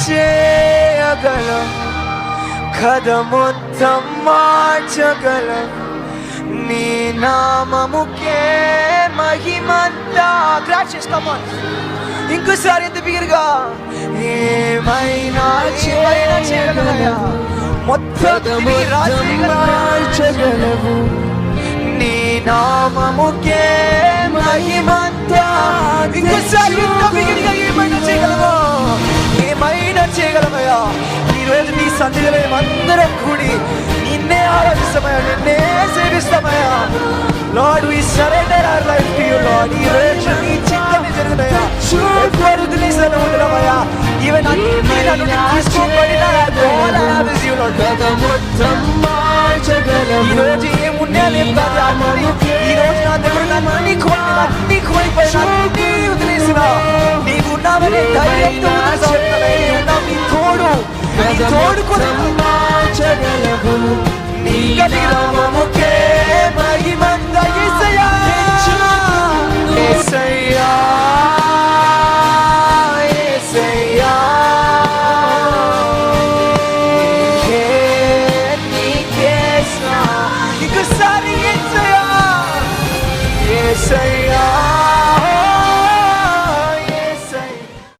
చేయగలం, కథ మొత్తం మార్చగలం. నీ నామముకే మహిమంతా. క్రాష్ చేసుకోమని ఇంకోసారి ఎంత బిగిరిగా. ఏమైనా చేయగలమయ్యా, మొత్తం మార్చగలవు. నీ నామముకే మహిమంతా. ఇంకోసారి ఎంత బిగిరిగా ఏమైనా చేయగలవా, ఏమైనా చేయగలమయ్యా. ఈరోజు నీ సన్నిధిలో మేమందరం కూడి నిన్నే ఆరాధిస్తామయ్యా, నిన్నే సేవిస్తామయ్యా. Lord we surrender our life to you Lord. ఈ రోజు నీ చిత్తమే జరుగునయ్యా. ఎవ్వరు దినేసన ఉండమయ్యా. ఈవెన్ అన్ని నన్ను తీసుకోబడిన all I have is you Lord. మొత్తం మార్చగలవు. ఈ రోజు ఏమున్నా లేదు కాదు అమ్మని. ఈ రోజు నా దగ్గర అన్ని కోల్పోయినా, అన్ని వదిలేసిన నీవు ఉన్నావనే ధైర్యంతో ఉన్నావు. నీ తోడు, నీ తోడు కూడా మార్చగలవు. నీ గదిలో